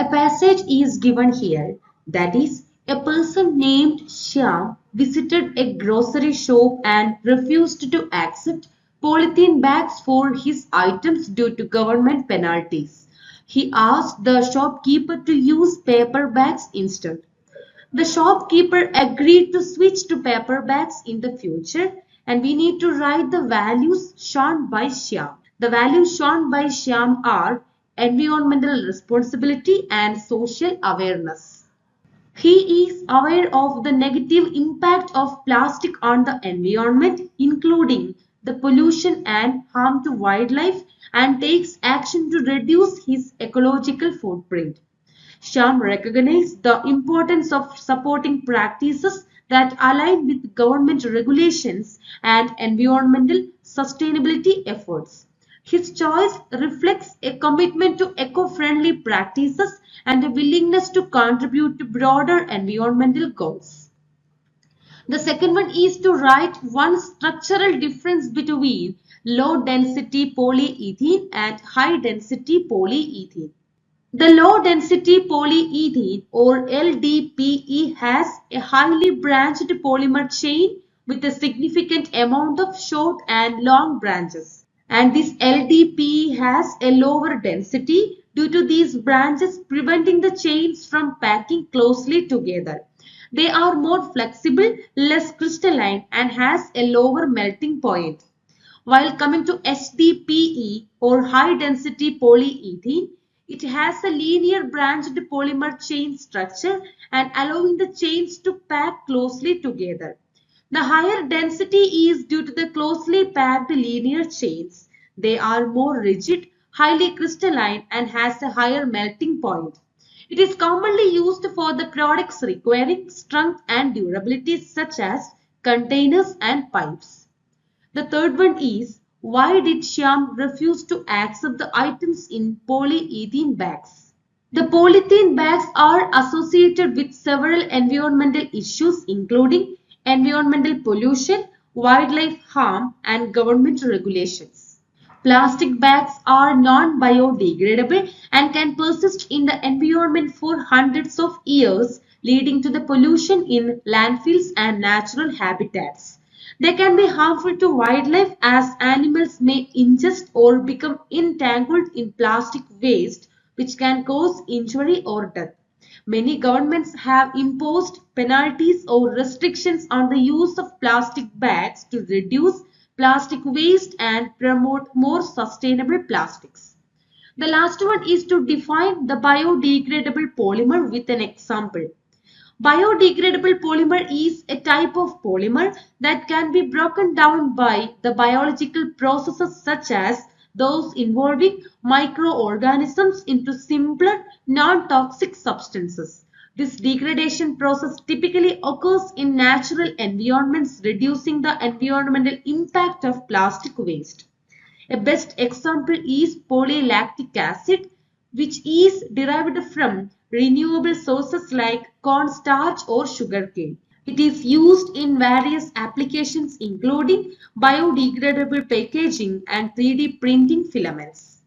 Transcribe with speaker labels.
Speaker 1: A passage is given here, that is, a person named Shyam visited a grocery shop and refused to accept polythene bags for his items due to government penalties. He asked the shopkeeper to use paper bags instead. The shopkeeper agreed to switch to paper bags in the future, and we need to write the values shown by Shyam. The values shown by Shyam are environmental responsibility and social awareness. He is aware of the negative impact of plastic on the environment, including the pollution and harm to wildlife, and takes action to reduce his ecological footprint. Sham recognized the importance of supporting practices that align with government regulations and environmental sustainability efforts. His choice reflects a commitment to eco-friendly practices and a willingness to contribute to broader environmental goals. The second one is to write one structural difference between low density polyethylene and high density polyethylene. The low density polyethylene or LDPE has a highly branched polymer chain with a significant amount of short and long branches. And this LDPE has a lower density due to these branches preventing the chains from packing closely together. They are more flexible, less crystalline, and has a lower melting point. While coming to HDPE or high density polyethylene, it has a linear branched polymer chain structure and allowing the chains to pack closely together. The higher density is due to the closely packed linear chains. They are more rigid, highly crystalline, and has a higher melting point. It is commonly used for the products requiring strength and durability such as containers and pipes. The third one is, why did Shyam refuse to accept the items in polyethylene bags? The polythene bags are associated with several environmental issues including environmental pollution, wildlife harm, and government regulations. Plastic bags are non-biodegradable and can persist in the environment for hundreds of years, leading to the pollution in landfills and natural habitats. They can be harmful to wildlife as animals may ingest or become entangled in plastic waste, which can cause injury or death. Many governments have imposed penalties or restrictions on the use of plastic bags to reduce plastic waste and promote more sustainable plastics. The last one is to define the biodegradable polymer with an example. Biodegradable polymer is a type of polymer that can be broken down by the biological processes such as those involving microorganisms into simpler, non-toxic substances. This degradation process typically occurs in natural environments, reducing the environmental impact of plastic waste. A best example is polylactic acid, which is derived from renewable sources like cornstarch or sugarcane. It is used in various applications including biodegradable packaging and 3D printing filaments.